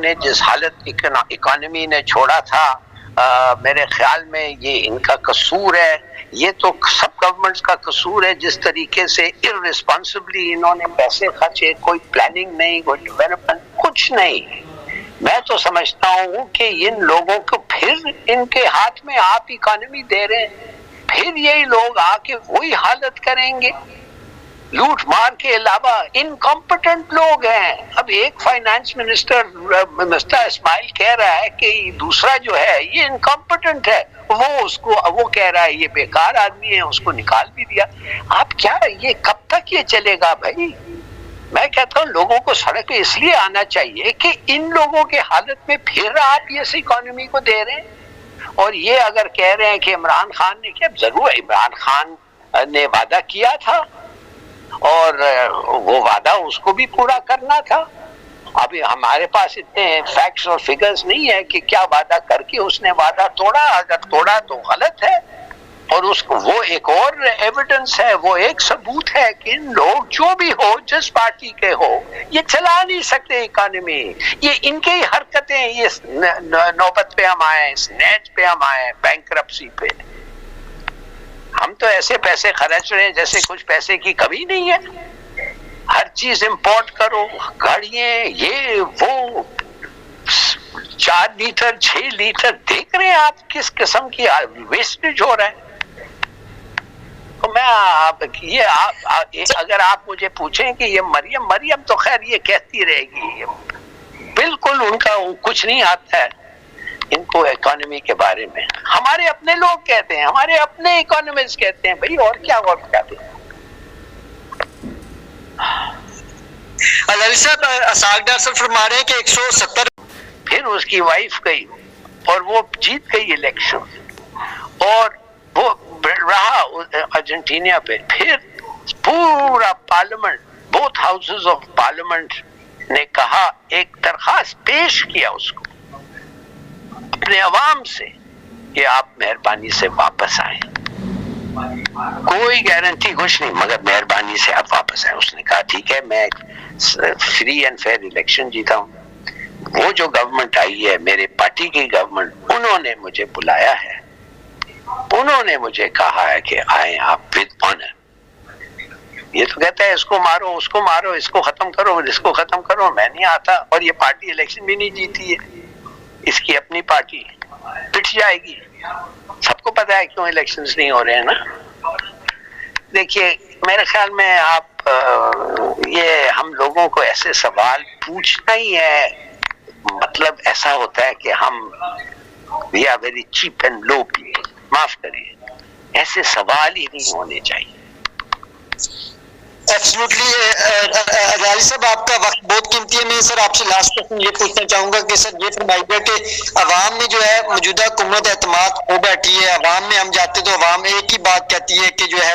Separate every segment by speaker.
Speaker 1: نے جس حالت اکانومی نے چھوڑا تھا، میرے خیال میں یہ ان کا قصور ہے، یہ تو سب گورنمنٹس کا قصور ہے، جس طریقے سے irresponsibly انہوں نے پیسے خرچے، کوئی پلاننگ نہیں، کوئی ڈیولپمنٹ، کچھ نہیں۔ میں تو سمجھتا ہوں کہ ان لوگوں کو پھر ان کے ہاتھ میں آپ اکانومی دے رہے ہیں، پھر یہی لوگ آ کے وہی حالت کریں گے، لوٹ مار کے علاوہ انکمپٹنٹ لوگ ہیں۔ اب ایک فائنانس منسٹر مسٹر اسماعیل کہہ رہا ہے کہ دوسرا جو ہے یہ انکمپٹنٹ ہے، وہ کہہ رہا ہے یہ بیکار آدمی ہے، اس کو نکال بھی دیا۔ آپ کیا یہ کب تک یہ چلے گا بھائی؟ میں کہتا ہوں لوگوں کو سڑک پہ اس لیے آنا چاہیے کہ ان لوگوں کے حالت میں پھر آپ یہ اکانومی کو دے رہے ہیں۔ اور یہ اگر کہہ رہے ہیں کہ عمران خان نے کیا، ضرور عمران خان نے وعدہ کیا تھا اور وہ وعدہ اس کو بھی پورا کرنا تھا۔ ابھی ہمارے پاس اتنے فیکٹس اور فگرز نہیں ہے کہ کیا وعدہ کر کے اس نے وعدہ توڑا، اگر توڑا تو غلط ہے، اور اس کو وہ ایک اور ایویڈنس ہے، وہ ایک ثبوت ہے کہ ان لوگ جو بھی ہو، جس پارٹی کے ہو، یہ چلا نہیں سکتے اکانومی، یہ ان کی حرکتیں، یہ نوبت پہ ہم آئے، سنیچ پہ ہم آئے، بینکرپسی پہ، ہم تو ایسے پیسے خرچ رہے ہیں جیسے کچھ پیسے کی کمی نہیں ہے، ہر چیز امپورٹ کرو، گاڑیاں، یہ وہ، 4 لیٹر 6 لیٹر، دیکھ رہے ہیں آپ کس قسم کی ویسٹیج ہو رہا ہے۔ تو میں اگر آپ مجھے پوچھیں کہ یہ مریم تو خیر یہ کہتی رہے گی، بالکل ان کا کچھ نہیں آتا ہے ان کو اکانومی کے بارے میں۔ ہمارے اپنے لوگ کہتے ہیں، ہمارے اپنے اکانومسٹ کہتے ہیں بھائی اور کیا دیں۔
Speaker 2: علی صاحب، اسحاق ڈار صاحب فرما رہے ہیں کہ 170،
Speaker 1: پھر اس کی وائف گئی اور وہ جیت گئی الیکشن، اور وہ رہا ارجنٹینا پہ، پھر پورا parliament, both houses of parliament نے کہا، ایک درخواست پیش کیا اس کو اپنے عوام سے کہ آپ مہربانی سے واپس آئیں، کوئی گارنٹی کچھ نہیں، مگر مہربانی سے آپ واپس آئیں۔ اس نے کہا ٹھیک ہے، میں فری اینڈ فیئر الیکشن جیتا ہوں، وہ جو گورنمنٹ آئی ہے میرے پارٹی کی گورنمنٹ، انہوں نے مجھے بلایا ہے، انہوں نے مجھے کہا ہے کہ آئیں آپ ود آنر۔ یہ تو کہتا ہے اس کو مارو، اس کو مارو، اس کو ختم کرو، اس کو ختم کرو، میں نہیں آتا، اور یہ پارٹی الیکشن بھی نہیں جیتی ہے، اس کی اپنی پارٹی پٹ جائے گی۔ سب کو پتا ہے کیوں الیکشنز نہیں ہو رہے ہیں نا۔ دیکھیے میرے خیال میں آپ یہ ہم لوگوں کو ایسے سوال پوچھنا ہی ہے، مطلب ایسا ہوتا ہے کہ ہم we are very cheap and low people، معاف کریے، ایسے سوال ہی نہیں ہونے چاہیے۔
Speaker 2: ایبسلیوٹلی علی صاحب، آپ کا وقت بہت قیمتی ہے۔ میں سر آپ سے لاسٹ کوشچن یہ پوچھنا چاہوں گا کہ سر یہ فرمائیے کہ عوام میں جو ہے موجودہ حکومت اعتماد ہو بیٹھی ہے، عوام میں ہم جاتے تو عوام ایک ہی بات کہتی ہے کہ جو ہے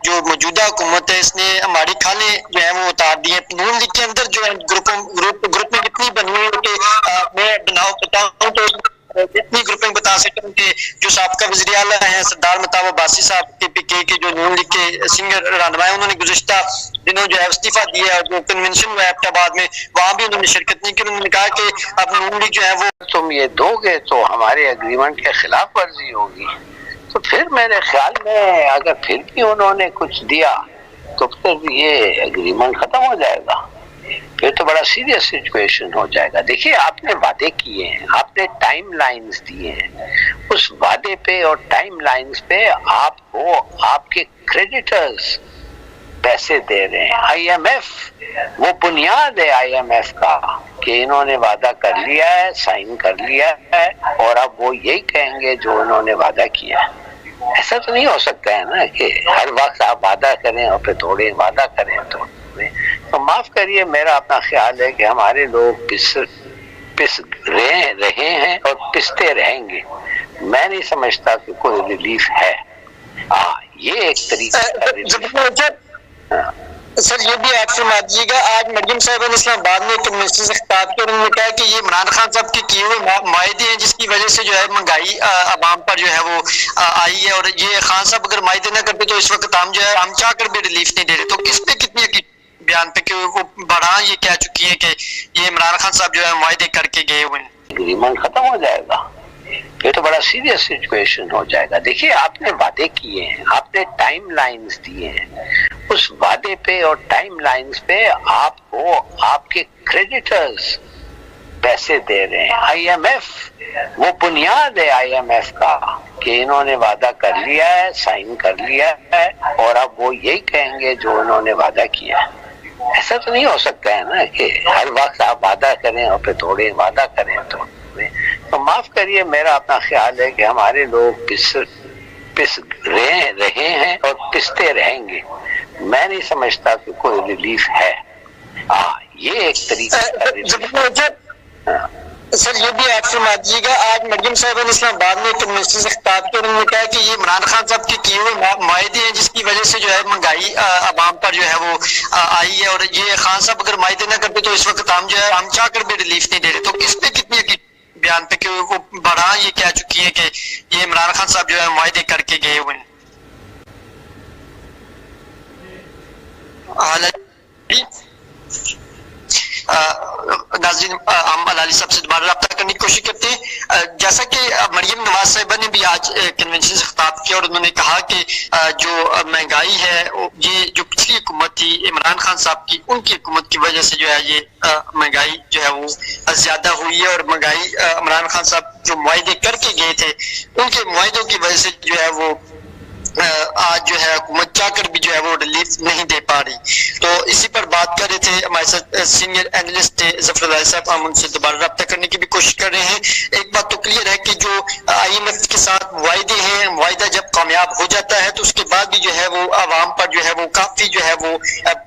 Speaker 2: جو موجودہ حکومت ہے اس نے ہماری کھالیں جو ہے وہ اتار دی ہیں۔ نون لیگ کے اندر جو ہے گروپ میں کتنی بنی ہے کہ میں بتاؤں تو اتنی گروپنگ بتا سکتا ہوں کہ جو سابقہ وزیر اعلیٰ ہیں سردار مہتاب عباسی صاحب KPK کے جو نون لیگ کے سینئر رہنما ہیں، انہوں نے گزشتہ دنوں جو ہے استعفیٰ دیا ہے، جو کنونشن ہوا ہے ایبٹ آباد میں، وہاں بھی انہوں نے شرکت نہیں کی۔ انہوں نے کہا کہ اب نون لیگ جو ہے وہ
Speaker 1: تم یہ دو گے تو ہمارے اگریمنٹ کے خلاف ورزی ہوگی، تو پھر میرے خیال میں اگر پھر بھی انہوں نے کچھ دیا تو پھر یہ اگریمنٹ ختم ہو جائے گا، پھر تو بڑا سیریس سچویشن ہو جائے گا۔ دیکھیے آپ نے وعدے کیے ہیں، آپ نے ٹائم لائنز دیے ہیں، اس وعدے پہ اور ٹائم لائنز پہ آپ کو آپ کے کریڈیٹرز پیسے دے رہے ہیں۔ IMF وہ بنیاد ہے IMF کا کہ انہوں نے وعدہ کر لیا ہے، سائن کر لیا ہے، اور اب وہ یہی کہیں گے جو انہوں نے وعدہ کیا ہے۔ ایسا تو نہیں ہو سکتا ہے نا کہ ہر وقت آپ وعدہ کریں اور پھر تھوڑے وعدہ کریں تو معاف کریے، میرا اپنا خیال ہے کہ ہمارے لوگ پس رہے ہیں اور پستے رہیں گے۔ میں نہیں سمجھتا کہ کوئی ریلیف ہے۔ یہ ایک طریقہ
Speaker 2: سر یہ بھی آپ فرما دیجیے گا، آج مریم صاحبہ نے اسلام آباد میں ایک منسٹر سے خطاب کیا، انہوں نے کہا کہ یہ عمران خان صاحب کے کیے ہوئے معاہدے ہیں جس کی وجہ سے جو ہے مہنگائی عوام پر جو ہے وہ آئی ہے، اور یہ خان صاحب اگر معاہدے نہ کرتے تو اس وقت ہم جو ہے ہم چاہ کر بھی ریلیف نہیں دے رہے، تو اس پہ کتنی بیان پہ کہ وہ بڑھان یہ کہہ چکی ہے کہ یہ عمران خان صاحب جو ہے معاہدے کر کے گئے ہوئے ہیں؟
Speaker 1: اگریمنٹ ختم ہو جائے گا، یہ تو بڑا سیریس سچویشن ہو جائے گا. دیکھیے آپ نے وعدے کیے ہیں، آپ نے ٹائم لائنز دیے ہیں، اس وعدے پہ اور ٹائم لائنز پہ آپ کو آپ کے کریڈیٹرز پیسے دے رہے ہیں. آئی ایم ایف وہ بنیاد ہے آئی ایم ایف کا کہ انہوں نے وعدہ کر لیا ہے، سائن کر لیا ہے، اور اب وہ یہی کہیں گے جو انہوں نے وعدہ کیا ہے. ایسا تو نہیں ہو سکتا ہے نا کہ ہر وقت آپ وعدہ کریں اور پھر تھوڑے وعدہ کریں تو معاف کریے، میرا اپنا خیال ہے کہ ہمارے لوگ پس رہے ہیں اور پستے رہیں گے. میں نہیں سمجھتا کہ کوئی ریلیف ہے. یہ ایک طریقہ.
Speaker 2: سر یہ بھی آپ فرما دیجیے گا، آج مریم صاحبہ نے اسلام آباد میں کنونشن سے خطاب کیا، انہوں نے کہا کہ یہ عمران خان صاحب کے کیے ہوئے معاہدے ہیں جس کی وجہ سے جو ہے مہنگائی عوام پر جو ہے وہ آئی ہے، اور یہ خان صاحب اگر معاہدے نہ کرتے تو اس وقت ہم جو ہے ہم چاہ کر بھی ریلیف نہیں دے رہے. تو اس پہ کتنی بیان پہ کہ وہ بڑھان یہ کہہ چکی ہے کہ یہ عمران خان صاحب جو ہے معاہدے کر کے گئے ہوئے ہیں؟ ناظرین ہم علالی صاحب سے دوبارہ رابطہ کرنے کی کوشش کرتے ہیں. جیسا کہ مریم نواز صاحبہ نے بھی آج کنونشن سے خطاب کیا اور انہوں نے کہا کہ جو مہنگائی ہے یہ جو پچھلی حکومت تھی عمران خان صاحب کی، ان کی حکومت کی وجہ سے جو ہے یہ مہنگائی جو ہے وہ زیادہ ہوئی ہے، اور مہنگائی عمران خان صاحب جو معاہدے کر کے گئے تھے ان کے معاہدوں کی وجہ سے جو ہے وہ آج جو ہے حکومت چاہ کر بھی جو ہے وہ ریلیف نہیں دے پا رہی. تو اسی پر بات کر رہے تھے ہمارے ساتھ سینئر اینالسٹ ظفر اللہ صاحب، ہم ان سے دوبارہ رابطہ کرنے کی بھی کوشش کر رہے ہیں. ایک بات تو کلیئر ہے کہ جو آئی ایم ایف کے ساتھ معاہدے ہیں، معاہدہ جب کامیاب ہو جاتا ہے تو اس کے بعد بھی جو ہے وہ عوام پر جو ہے وہ کافی جو ہے وہ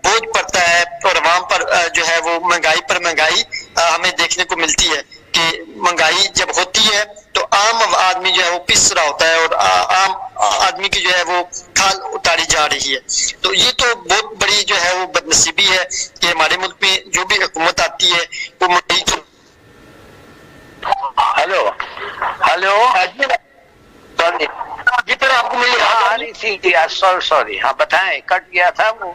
Speaker 2: بوجھ پڑتا ہے، اور عوام پر جو ہے وہ مہنگائی پر مہنگائی ہمیں دیکھنے کو ملتی ہے کہ مہنگائی جب ہوتی ہے تو عام آدمی جو ہے وہ پس رہا ہوتا ہے، اور عام آدمی کی جو ہے وہ کھال اتاری جا رہی ہے. تو یہ تو بہت بڑی جو ہے وہ بد نصیبی ہے کہ ہمارے ملک میں جو بھی حکومت آتی ہے وہ مہنگائی تو
Speaker 1: سوری
Speaker 2: جی سر آپ کو میری
Speaker 1: آ رہی تھی. سوری ہاں بتائیں، کٹ گیا تھا وہ.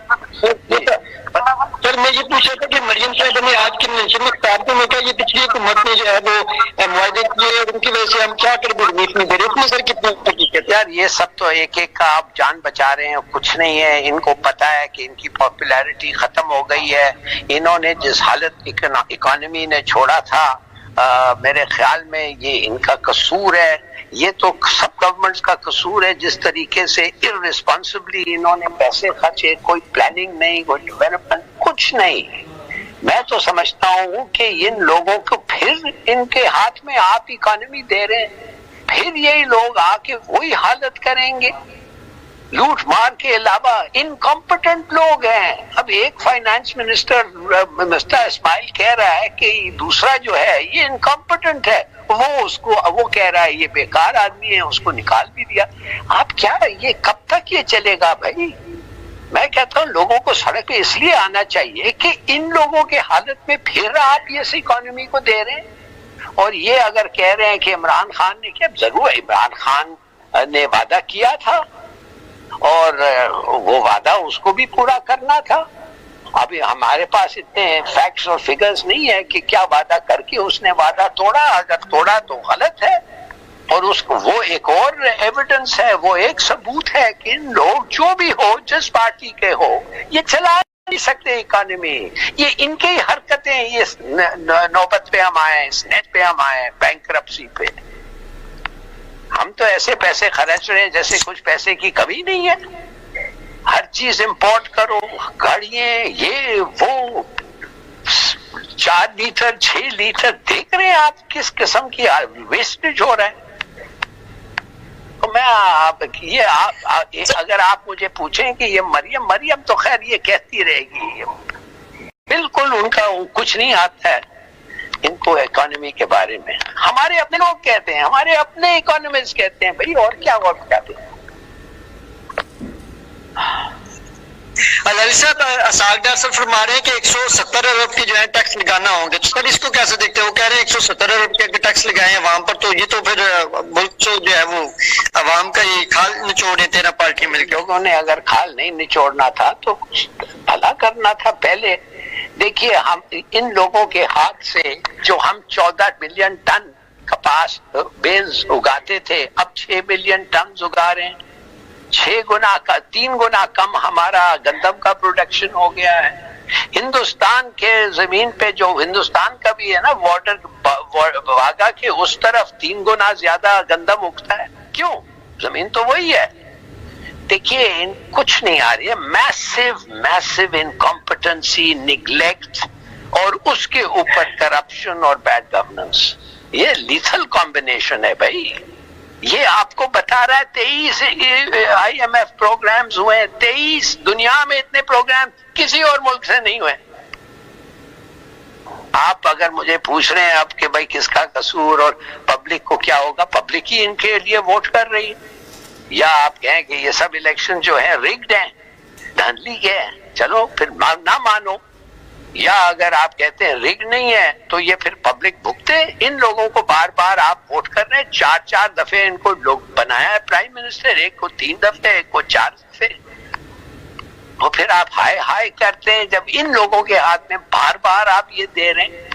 Speaker 2: سر میں یہ پوچھ رہا تھا کہ مریم صاحب نے آج کے منشن میں خطاب میں کہا یہ پچھلی حکومت نے جو ہے وہ معاہدے کیے اور ان کی وجہ سے ہم کیا کر بھی ریلیف نہیں دے رہے. اس میں سر کتنی حقیقت؟
Speaker 1: یار یہ سب تو ایک ایک کا آپ جان بچا رہے ہیں، کچھ نہیں ہے. ان کو پتا ہے کہ ان کی پاپولیرٹی ختم ہو گئی ہے. انہوں نے جس حالت اکانومی نے چھوڑا تھا، میرے خیال میں یہ ان کا قصور ہے. یہ تو سب گورنمنٹس کا قصور ہے، جس طریقے سے ارریسپانسبلی انہوں نے پیسے خرچے، کوئی پلاننگ نہیں، کوئی ڈیولپمنٹ، کچھ نہیں. میں تو سمجھتا ہوں کہ ان لوگوں کو پھر ان کے ہاتھ میں آپ اکانومی دے رہے ہیں، پھر یہی لوگ آ کے وہی حالت کریں گے. لوٹ مار کے علاوہ انکمپٹنٹ لوگ ہیں. اب ایک فائنانس منسٹر مسٹر اسماعیل کہہ رہا ہے کہ دوسرا جو ہے یہ انکمپٹنٹ ہے، وہ کہہ رہا ہے یہ بیکار آدمی ہے، اس کو نکال بھی دیا. آپ کیا یہ کب تک یہ چلے گا بھائی؟ میں کہتا ہوں لوگوں کو سڑک پہ اس لیے آنا چاہیے کہ ان لوگوں کے حالت میں پھر آپ یہ اکانومی کو دے رہے ہیں. اور یہ اگر کہہ رہے ہیں کہ عمران خان نے کیا، ضرور عمران خان نے وعدہ کیا تھا اور وہ وعدہ اس کو بھی پورا کرنا تھا. ابھی ہمارے پاس اتنے فیکٹس اور فگرز نہیں ہے کہ کیا وعدہ کر کے اس نے وعدہ توڑا. اگر توڑا تو غلط ہے، اور اس کو وہ ایک اور ایویڈنس ہے، وہ ایک ثبوت ہے کہ لوگ جو بھی ہو، جس پارٹی کے ہو، یہ چلا نہیں سکتے اکانومی. یہ ان کی حرکتیں، یہ نوبت پہ ہم آئے، سنیٹ پہ ہم آئے، بینکرپسی پہ. ہم تو ایسے پیسے خرچ رہے ہیں جیسے کچھ پیسے کی کمی نہیں ہے. ہر چیز امپورٹ کرو، گاڑیاں، یہ وہ، 4 لیٹر 6 لیٹر دیکھ رہے ہیں آپ کس قسم کی ویسٹیج ہو رہا ہے. تو میں اگر آپ مجھے پوچھیں کہ یہ مریم تو خیر یہ کہتی رہے گی، بالکل ان کا کچھ نہیں آتا ہے ان کو اکانومی کے بارے میں. ہمارے اپنے لوگ کہتے ہیں، ہمارے اپنے اکانومسٹ کہتے ہیں بھائی، اور کیا کہتے ہیں.
Speaker 2: علی صاحب اسحاق ڈار صاحب فرما رہے ہیں کہ 170 ارب کے جو ہے ٹیکس لگانا ہوں گے، تو سر اس کو کیسے دیکھتے ہیں؟ وہ کہہ رہے ہیں 170 ارب کے اگر ٹیکس لگائے عوام پر تو یہ تو پھر ملک جو ہے وہ عوام کا یہ کھال نچوڑے 13 پارٹی مل کے۔
Speaker 1: لوگوں نے اگر کھال نہیں نچوڑنا تھا تو بھلا کرنا تھا پہلے۔ دیکھیے ہم ان لوگوں کے ہاتھ سے جو ہم 14 ملین ٹن کپاس بیلز اگاتے تھے اب 6 ملین ٹن اگا رہے ہیں، 3 گنا کم ہمارا گندم کا پروڈکشن ہو گیا ہے۔ ہندوستان کے زمین پہ جو ہندوستان کا بھی ہے نا وارڈر واگا کے اس طرف 3 گنا زیادہ گندم اگتا ہے۔ کیوں؟ زمین تو وہی ہے۔ دیکھیے کچھ نہیں آ رہی ہے، میسو انکمپٹنسی، نگلیکٹ، اور اس کے اوپر کرپشن اور بیڈ گورننس، یہ لیتھل کمبینیشن ہے بھائی۔ یہ آپ کو بتا رہا ہے 23 IMF پروگرامز ہوئے ہیں، 23 دنیا میں اتنے پروگرام کسی اور ملک سے نہیں ہوئے۔ آپ اگر مجھے پوچھ رہے ہیں اب کہ بھائی کس کا قصور اور پبلک کو کیا ہوگا، پبلک ہی ان کے لیے ووٹ کر رہی ہے، یا آپ کہیں کہ یہ سب الیکشن جو ہیں ریگڈ ہیں، دھاندلی کے ہیں، چلو پھر نہ مانو، یا اگر آپ کہتے ہیں ریگ نہیں ہے تو یہ پھر پبلک بھگتے۔ ان لوگوں کو بار بار آپ ووٹ کر رہے ہیں، 4 دفعے ان کو لوگ بنایا ہے پرائم منسٹر، ایک کو 3 دفعے، ایک کو 4 دفعے، اور پھر آپ ہائے ہائے کرتے ہیں جب ان لوگوں کے ہاتھ میں بار بار آپ یہ دے رہے ہیں۔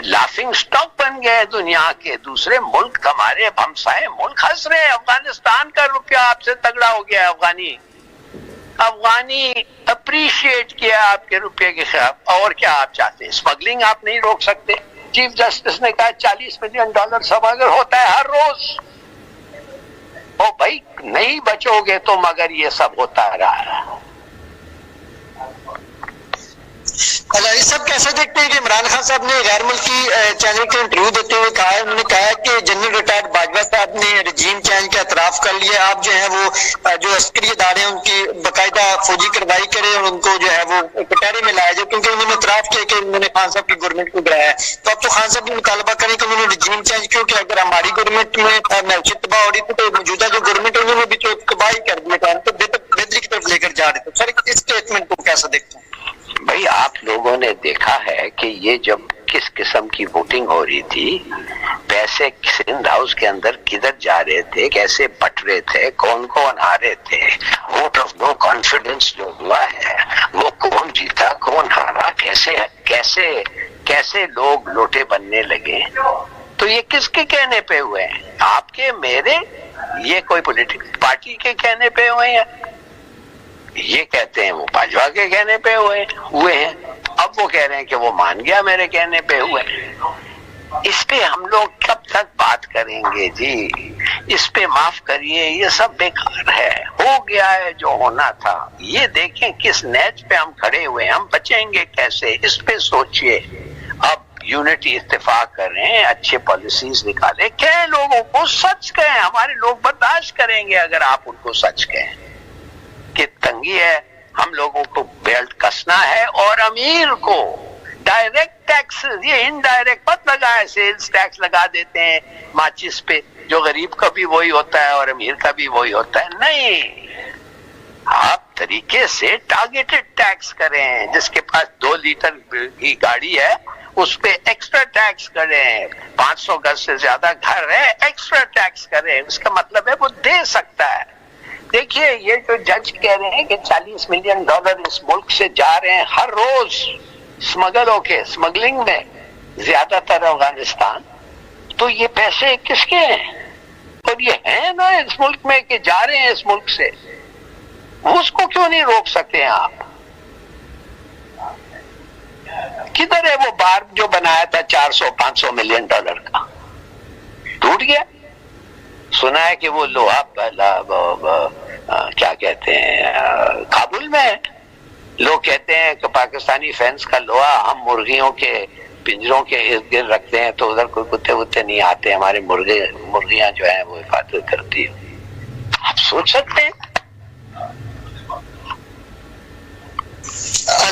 Speaker 1: لافنگ سٹاک بن گئے دنیا کے، دوسرے ملک ہمارے ہمسائے ملک ہنس رہے ہیں۔ افغانستان کا روپیہ آپ سے تگڑا ہو گیا ہے، افغانی اپریشیٹ کیا آپ کے روپے کے خلاف، اور کیا آپ چاہتے ہیں؟ اسمگلنگ آپ نہیں روک سکتے۔ چیف جسٹس نے کہا $40 ملین اسمگل ہوتا ہے ہر روز۔ او بھائی نہیں بچو گے تو مگر یہ سب ہوتا رہا ہے۔
Speaker 2: علی صاحب کیسے دیکھتے ہیں کہ عمران خان صاحب نے غیر ملکی چینل کو انٹرویو دیتے ہوئے کہا ہے، انہوں نے کہا ہے کہ جنرل ریٹائرڈ باجوہ صاحب نے رجیم چینج کا اعتراف کر لیا، آپ جو ہے وہ جو عسکری ادارے ہیں ان کی باقاعدہ فوجی کارروائی کرے اور ان کو جو ہے وہ کٹہرے میں لایا جائے، کیونکہ انہوں نے اعتراف کیا کہ انہوں نے خان صاحب کی گورنمنٹ کو گرایا ہے۔ تو اب تو خان صاحب بھی مطالبہ کریں کہ انہوں نے رجیم چینج کیوں، کہ اگر ہماری گورنمنٹ میں معیشت تباہ ہو رہی تھی تو موجودہ جو گورنمنٹ ہے انہوں نے بھی تو تباہی کر دیا تھا، تو بہتری کی طرف لے کر جا رہے تھے۔ سر اس اسٹیٹمنٹ کو کیسا دیکھتے ہیں؟
Speaker 1: بھائی آپ لوگوں نے دیکھا ہے کہ یہ جب کس قسم کی ووٹنگ ہو رہی تھی، پیسے سندھ ہاؤس کے اندر کدھر جا رہے تھے، کیسے بٹ رہے تھے، کون آ رہے تھے، ووٹ آف نو کانفیڈنس جو ہوا ہے وہ کون جیتا کون ہارا، کیسے لوگ لوٹے بننے لگے، تو یہ کس کے کہنے پہ ہوئے ہیں؟ آپ کے، میرے، یہ کوئی پولیٹیکل پارٹی کے کہنے پہ ہوئے ہیں؟ یہ کہتے ہیں وہ باجوہ کے کہنے پہ ہوئے ہیں، اب وہ کہہ رہے ہیں کہ وہ مان گیا میرے کہنے پہ ہوئے۔ اس پہ ہم لوگ کب تک بات کریں گے جی؟ اس پہ معاف کریے، یہ سب بیکار ہے، ہو گیا ہے جو ہونا تھا۔ یہ دیکھیں کس نیچ پہ ہم کھڑے ہوئے ہیں، ہم بچیں گے کیسے، اس پہ سوچئے۔ اب یونٹی اتفاق کر رہے ہیں، اچھے پالیسیز نکالیں، کہیں لوگوں کو سچ کہیں، ہمارے لوگ برداشت کریں گے اگر آپ ان کو سچ کہیں کہ تنگی ہے، ہم لوگوں کو بیلٹ کسنا ہے، اور امیر کو ڈائریکٹ ٹیکس، یہ انڈائریکٹ مت لگائے، سیلز ٹیکس لگا دیتے ہیں ماچس پہ، جو غریب کا بھی وہی ہوتا ہے اور امیر کا بھی وہی ہوتا ہے۔ نہیں، آپ طریقے سے ٹارگیٹڈ ٹیکس کریں، جس کے پاس 2 لیٹر کی گاڑی ہے اس پہ ایکسٹرا ٹیکس کریں، 500 گز سے زیادہ گھر ہے ایکسٹرا ٹیکس کریں، اس کا مطلب ہے وہ دے سکتا ہے۔ دیکھیے یہ جو جج کہہ رہے ہیں کہ $40 ملین اس ملک سے جا رہے ہیں ہر روز اسمگل ہو کے، اسمگلنگ میں زیادہ تر افغانستان، تو یہ پیسے کس کے ہیں؟ اور یہ ہیں نا اس ملک میں کہ جا رہے ہیں اس ملک سے، اس کو کیوں نہیں روک سکتے ہیں آپ؟ کدھر ہے وہ بار جو بنایا تھا $400-500 ملین کا؟ ٹوٹ گیا۔ سنا ہے کہ وہ لوہا کیا کہتے ہیں کابل میں ہے، لوگ کہتے ہیں کہ پاکستانی فینس کا لوہا ہم مرغیوں کے پنجروں کے ارد گرد رکھتے ہیں تو ادھر کوئی کتے وتے نہیں آتے، ہمارے مرغیاں جو ہیں وہ حفاظت کرتی ہیں۔ آپ سوچ سکتے ہیں؟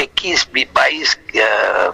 Speaker 1: 21-22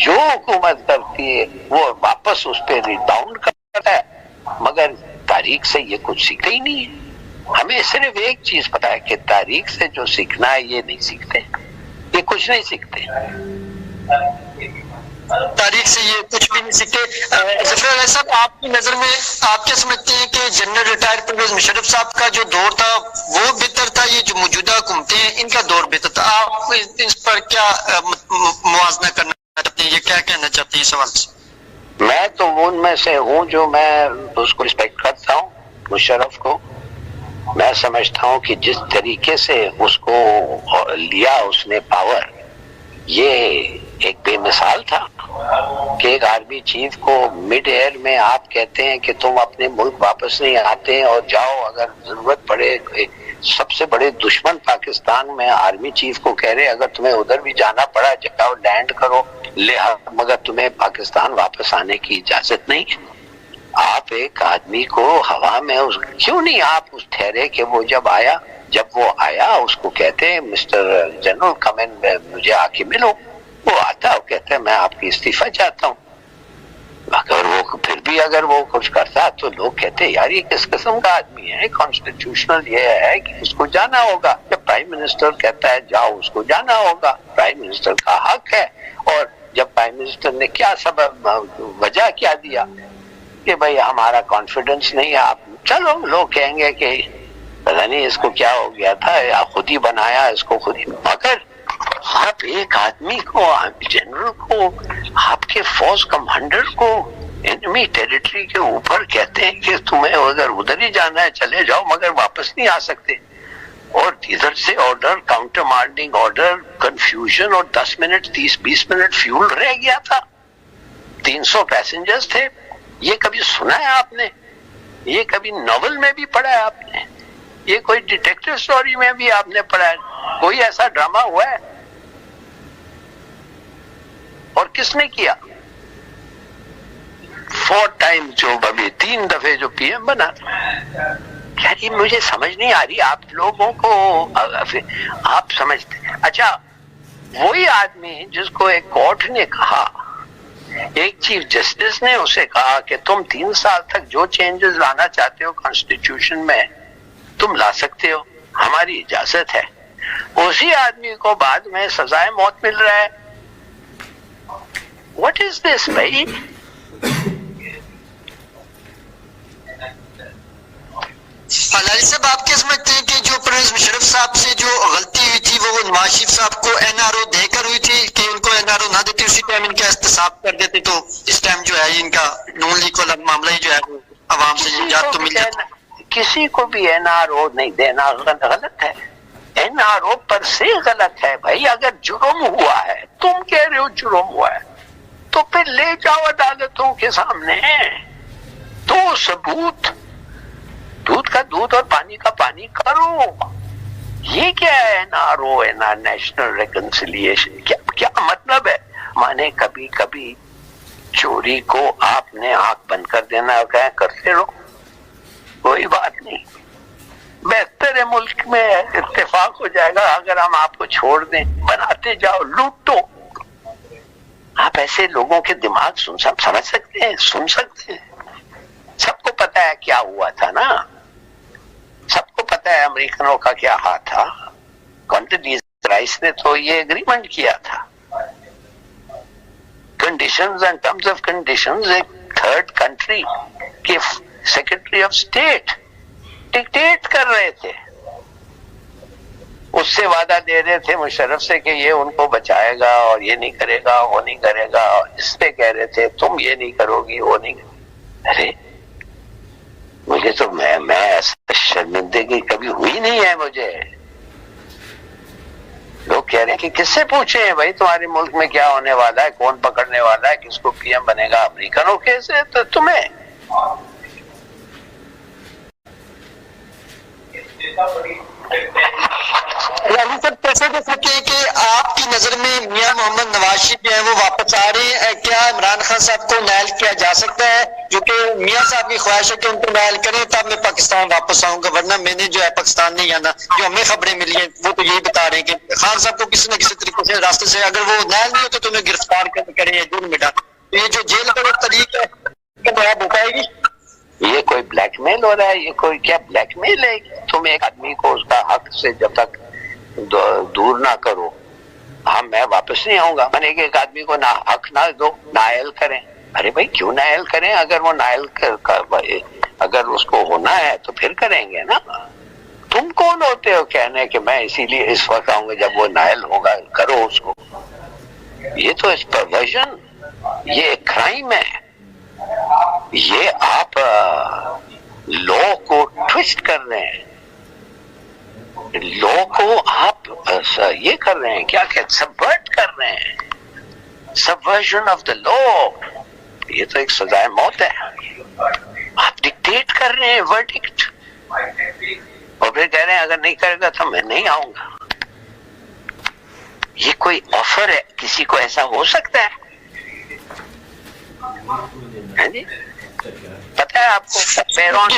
Speaker 1: جو حکومت کرتی ہے وہ واپس اس پہ ریباؤنڈ کرتا ہے، مگر تاریخ سے یہ کچھ سیکھتے ہی نہیں ہے۔ ہمیں صرف ایک چیز پتا ہے کہ تاریخ سے جو سیکھنا ہے یہ نہیں سیکھتے، یہ کچھ نہیں سیکھتے۔
Speaker 2: تاریخ سے یہ کچھ بھی نہیں سیکھتے۔ ظفر علی صاحب، آپ کی نظر میں آپ کیا سمجھتے ہیں کہ جنرل ریٹائر پرویز مشرف صاحب کا جو دور تھا وہ بہتر تھا، یہ جو موجودہ حکومتیں ہیں ان کا دور بہتر تھا؟ آپ اس پر کیا موازنہ کرنا چاہتے ہیں، یہ کیا کہنا چاہتے ہیں اس سوال سے؟
Speaker 1: میں تو ان میں سے ہوں جو میں اس کو رسپیکٹ کرتا ہوں، مشرف کو۔ میں سمجھتا ہوں کہ جس طریقے سے اس کو لیا اس نے پاور، یہ ایک بے مثال تھا کہ ایک آرمی چیف کو مڈ ایئر میں آپ کہتے ہیں کہ تم اپنے ملک واپس نہیں آتے اور جاؤ، اگر ضرورت پڑے۔ سب سے بڑے دشمن پاکستان میں آرمی چیف کو کہہ رہے اگر تمہیں ادھر بھی جانا پڑا جاؤ، لینڈ کرو، مگر تمہیں پاکستان واپس آنے کی اجازت نہیں ہے۔ آپ ایک آدمی کو ہوا میں کیوں نہیں آپ اس ٹھہرے کہ وہ جب وہ آیا اس کو کہتے ہیں مسٹر جنرل کمن مجھے آ کے ملو، وہ آتا وہ کہتا ہے میں آپ کی استعفیٰ چاہتا ہوں۔ اگر وہ پھر بھی اگر وہ کچھ کرتا تو لوگ کہتے یار یہ کس قسم کا آدمی ہے، کانسٹیٹیوشنل یہ ہے کہ اس کو جانا ہوگا۔ جب پرائم منسٹر کہتا ہے جاؤ اس کو جانا ہوگا، پرائم منسٹر کا حق ہے۔ اور جب پرائم منسٹر نے کیا سبب وجہ کیا دیا کہ بھئی ہمارا کانفیڈنس نہیں ہے، آپ چلو، لوگ کہیں گے کہ پتہ نہیں اس کو کیا ہو گیا تھا یا خود ہی بنایا اس کو خود ہی، مگر آپ ایک آدمی کو، جنرل کو، آپ کے فوج کمانڈر کو انمی ٹیریٹری کے اوپر کہتے ہیں کہ تمہیں اگر ادھر ہی جانا ہے چلے جاؤ مگر واپس نہیں آ سکتے، اور ادھر سے آرڈر، کاؤنٹر مارڈنگ آرڈر، کنفیوژن، اور 10 منٹ 30-20 منٹ فیول رہ گیا تھا، 300 پیسنجرز تھے۔ یہ کبھی سنا ہے آپ نے؟ یہ کبھی ناول میں بھی پڑھا ہے آپ نے؟ یہ کوئی ڈیٹیکٹیو سٹوری میں بھی آپ نے پڑھا ہے؟ کوئی ایسا ڈرامہ ہوا ہے؟ اور کس نے کیا؟ 4 ٹائم جو ابھی 3 دفعے جو پی ایم بنا، کیا یہ مجھے سمجھ نہیں آ رہی آپ لوگوں کو، آپ سمجھتے؟ اچھا، وہی آدمی جس کو ایک کورٹ نے کہا، ایک چیف جسٹس نے اسے کہا کہ تم 3 سال تک جو چینجز لانا چاہتے ہو کانسٹیٹیوشن میں تم لا سکتے ہو، ہماری اجازت ہے، اسی آدمی کو بعد میں سزائے موت مل رہا ہے۔ واٹ از دس بھائی؟
Speaker 2: حلالی صاحب، آپ کیا سمجھتے ہیں کہ جو پرویز مشرف صاحب سے جو غلطی ہوئی تھی وہ نواز شریف صاحب کو این آر او دے کر ہوئی تھی کہ ان کو این آر او نہ دیتے اسی ٹائم ان کا احتساب کر دیتے تو اس ٹائم جو ہے ان کا نون لیگ والا معاملہ ہی جو ہے وہ عوام سے نجات تو مل جاتا؟
Speaker 1: کسی کو بھی این آر او نہیں دینا غلط ہے، این آر او پر سے غلط ہے بھائی۔ اگر جرم ہوا ہے، تم کہہ رہے ہو جرم ہوا ہے، تو پھر لے جاؤ عدالتوں کے سامنے، دو ثبوت، دودھ کا دودھ اور پانی کا پانی کرو۔ یہ کیا ہے N R O, national reconciliation, کیا مطلب ہے؟ مانے کبھی کبھی چوری کو آپ نے آنکھ بند کر دینا اور کہیں کرتے رہو، کوئی بات نہیں، بہتر ہے ملک میں اتفاق ہو جائے گا اگر ہم آپ کو چھوڑ دیں، بناتے جاؤ، لوٹو۔ آپ ایسے لوگوں کے دماغ سمجھ سکتے ہیں، سن سکتے ہیں؟ سب کو پتا ہے کیا ہوا تھا نا، سب کو پتا ہے امریکنوں کا کیا ہاتھ تھا۔ کانڈولیزا رائس نے تو یہ اگریمنٹ کیا تھا، conditions and terms of conditions ایک تھرڈ کنٹری کے سیکرٹری آف اسٹیٹ ڈکٹیٹ کر رہے تھے، اس سے وعدہ دے رہے تھے مشرف سے کہ یہ ان کو بچائے گا اور یہ نہیں کرے گا، وہ نہیں کرے گا، اس پہ کہہ رہے تھے تم یہ نہیں کرو گی، وہ نہیں۔ ارے مجھے تو میں ایسا شرمندگی کبھی ہوئی نہیں ہے مجھے۔ لوگ کہہ رہے ہیں کہ کس سے پوچھیں بھائی تمہارے ملک میں کیا ہونے والا ہے، کون پکڑنے والا ہے، کس کو پی ایم بنے گا، امریکنوں کے سے تو تمہیں۔
Speaker 2: راہل صاحب کیسے دیکھ سکتے ہیں کہ آپ کی نظر میں میاں محمد نواز شریف جو ہے وہ واپس آ رہے ہیں؟ کیا عمران خان صاحب کو نائل کیا جا سکتا ہے جو کہ میاں صاحب کی خواہش ہے کہ ان کو نائل کریں تب میں پاکستان واپس آؤں گا، ورنہ میں نے جو ہے پاکستان نہیں آنا۔ جو ہمیں خبریں ملی ہیں وہ تو یہی بتا رہے ہیں کہ خان صاحب کو کسی نہ کسی طریقے سے راستے سے اگر وہ نائل نہیں ہوتے تو انہیں گرفتار کریں یا جیل میں ڈالیں۔ تو یہ جو جیل کا طریقہ ہے ہو پائے گی؟
Speaker 1: یہ کوئی بلیک میل ہو رہا ہے؟ یہ کوئی کیا بلیک میل ہے؟ تم ایک آدمی کو اس کا حق سے جب تک دور نہ کرو، میں واپس نہیں آؤں گا۔ میں نے ایک آدمی کو حق نہ دو، نائل کریں۔ ارے بھائی کیوں نائل کریں؟ اگر وہ نائل اگر اس کو ہونا ہے تو پھر کریں گے نا۔ تم کون ہوتے ہو کہنے کہ میں اسی لیے اس وقت آؤں گا جب وہ نائل ہوگا، کرو اس کو۔ یہ تو اس پرورژن، یہ ایک کرائم ہے۔ یہ آپ لا کو ٹوسٹ کر رہے ہیں، لا کو آپ یہ کر رہے ہیں، کیا کہتے سبورٹ کر رہے ہیں، سبورژن آف دا لا۔ یہ تو ایک سزائے موت ہے۔ آپ ڈکٹیٹ کر رہے ہیں ورڈکٹ، اور پھر کہہ رہے ہیں اگر نہیں کرے گا تو میں نہیں آؤں گا۔ یہ کوئی آفر ہے؟ کسی کو ایسا ہو سکتا ہے؟ جی پتہ ہے آپ کو پیرون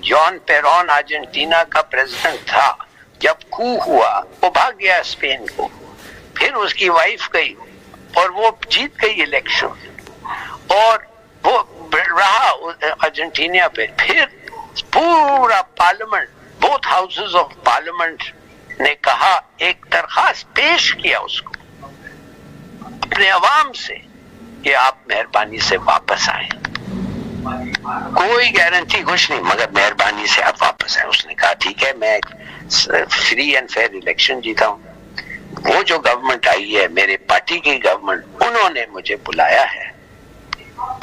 Speaker 1: جان پیرون ارجنٹینا کا پریزیڈنٹ تھا، جب کو ہوا وہ بھاگ گیا اسپین کو، پھر اس کی وائف گئی اور وہ جیت گئی الیکشن، اور وہ رہا ارجنٹینا پہ۔ پھر پورا parliament, both houses of parliament نے کہا، ایک درخواست پیش کیا اس کو اپنے عوام سے کہ آپ مہربانی سے واپس آئیں۔ کوئی گارنٹی کچھ نہیں، مگر مہربانی سے آپ واپس آئیں۔ اس نے کہا ٹھیک ہے، میں فری اینڈ فیئر الیکشن جیتا ہوں، وہ جو گورنمنٹ آئی ہے میرے پارٹی کی گورنمنٹ، انہوں نے مجھے بلایا ہے،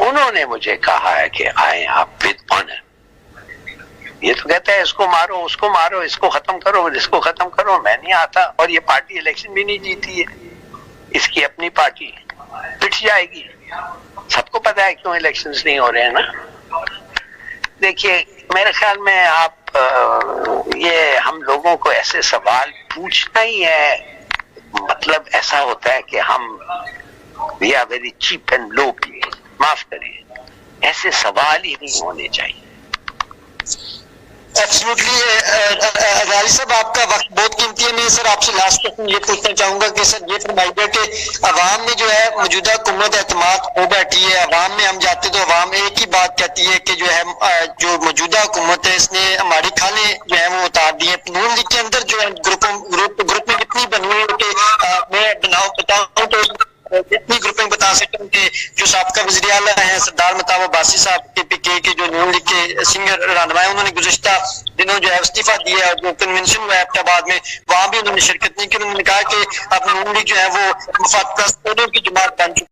Speaker 1: انہوں نے مجھے کہا ہے کہ آئیں آپ ود آنر۔ یہ تو کہتا ہے اس کو مارو، اس کو مارو، اس کو ختم کرو، اس کو ختم کرو، میں نہیں آتا۔ اور یہ پارٹی الیکشن بھی نہیں جیتی ہے، اس کی اپنی پارٹی پٹ جائے گی۔ سب کو پتا ہے کیوں الیکشنز نہیں ہو رہے ہیں نا۔ دیکھیے میرے خیال میں آپ یہ ہم لوگوں کو ایسے سوال پوچھنا ہی ہے، مطلب ایسا ہوتا ہے کہ ہم we are very cheap and low people. معاف کریے، ایسے سوال ہی نہیں ہونے چاہیے۔
Speaker 2: ایبسلیوٹلی غازی صاحب، آپ کا وقت بہت قیمتی ہے۔ میں سر آپ سے لاسٹ کوسچن یہ پوچھنا چاہوں گا کہ سر یہ فرمائیے کہ عوام میں جو ہے موجودہ حکومت اعتماد ہو بیٹھی ہے، عوام میں ہم جاتے تو عوام ایک ہی بات کہتی ہے کہ جو ہے جو موجودہ حکومت ہے اس نے ہماری کھالیں جو ہے وہ اتار دی ہیں۔ نون لیگ کے اندر جو ہے گروپ میں کتنی بنی ہوئی ہے کہ میں بتاؤں تو اتنی گروپنگ بتا سکتا ہوں کہ جو سابقہ وزیر اعلیٰ ہیں سردار مہتاب عباسی صاحب KPK کے جو نون لیگ کے سینئر رہنما ہیں، انہوں نے گزشتہ دنوں جو ہے استعفیٰ دیا ہے، اور جو کنونشن ہوا ہے احمدآباد میں وہاں بھی انہوں نے شرکت نہیں کی۔ انہوں نے کہا کہ اب نون لیگ جو ہے وہ مفاد پرست کی جماعت بن چکی